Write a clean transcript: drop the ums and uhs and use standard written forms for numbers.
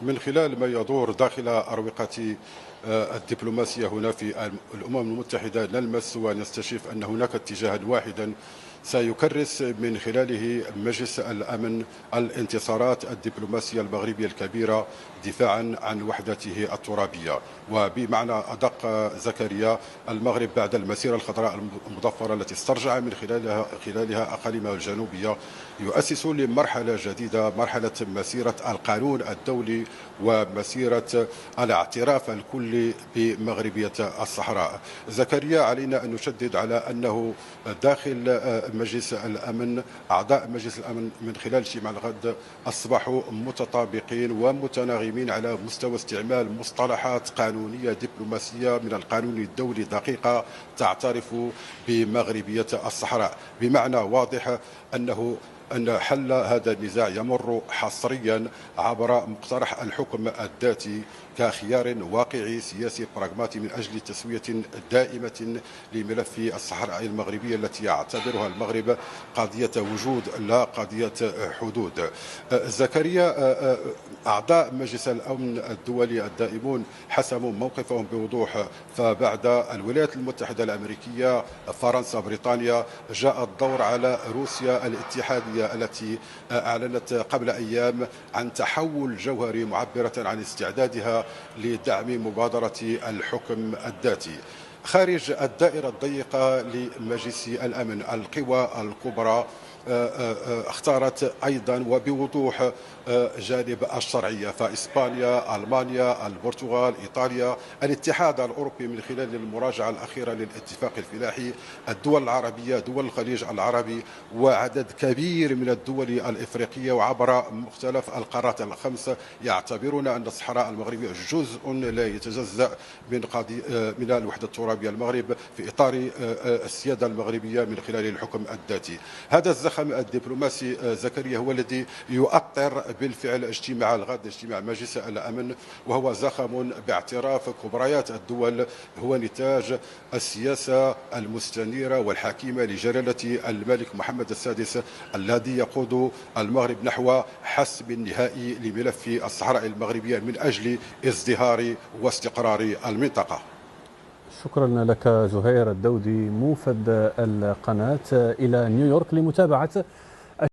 من خلال ما يدور داخل أروقة الدبلوماسية هنا في الأمم المتحدة، نلمس ونستشف أن هناك اتجاها واحدا سيكرس من خلاله مجلس الأمن الانتصارات الدبلوماسية المغربية الكبيرة دفاعا عن وحدته الترابية. وبمعنى أدق زكريا، المغرب بعد المسيرة الخضراء المضفرة التي استرجع من خلالها أقاليمه الجنوبية يؤسس لمرحلة جديدة، مرحلة مسيرة القانون الدولي ومسيرة الاعتراف الكلي بمغربية الصحراء. زكريا، علينا أن نشدد على أنه داخل مجلس الأمن، أعضاء مجلس الأمن من خلال اجتماع الغد أصبحوا متطابقين ومتناغمين على مستوى استعمال مصطلحات قانونية دبلوماسية من القانون الدولي دقيقة تعترف بمغربية الصحراء، بمعنى واضح أن حل هذا النزاع يمر حصريا عبر مقترح الحكم الذاتي كخيار واقعي سياسي براغماتي من أجل تسوية دائمة لملف الصحراء المغربية التي يعتبرها المغرب قضية وجود لا قضية حدود. زكريا، أعضاء مجلس الأمن الدولي الدائمون حسموا موقفهم بوضوح، فبعد الولايات المتحدة الأمريكية، فرنسا، بريطانيا، جاء الدور على روسيا الاتحادية التي أعلنت قبل أيام عن تحول جوهري معبرة عن استعدادها لدعم مبادرة الحكم الذاتي. خارج الدائرة الضيقة لمجلس الأمن، القوى الكبرى اختارت أيضا وبوضوح جانب الشرعية، فإسبانيا، ألمانيا، البرتغال، إيطاليا، الاتحاد الأوروبي من خلال المراجعة الأخيرة للاتفاق الفلاحي، الدول العربية، دول الخليج العربي، وعدد كبير من الدول الإفريقية وعبر مختلف القارات الخمس يعتبرون أن الصحراء المغربية جزء لا يتجزأ من الوحدة الترابية المغرب في إطار السيادة المغربية من خلال الحكم الذاتي. هذا الزخم الدبلوماسي زكريا هو الذي يؤطر بالفعل اجتماع الغد، اجتماع مجلس الأمن، وهو زخم باعتراف كبريات الدول، هو نتاج السياسة المستنيرة والحكيمة لجلالة الملك محمد السادس الذي يقود المغرب نحو حسم نهائي لملف الصحراء المغربية من أجل ازدهار واستقرار المنطقة. شكرا لك زهير الدودي، موفد القناة إلى نيويورك لمتابعة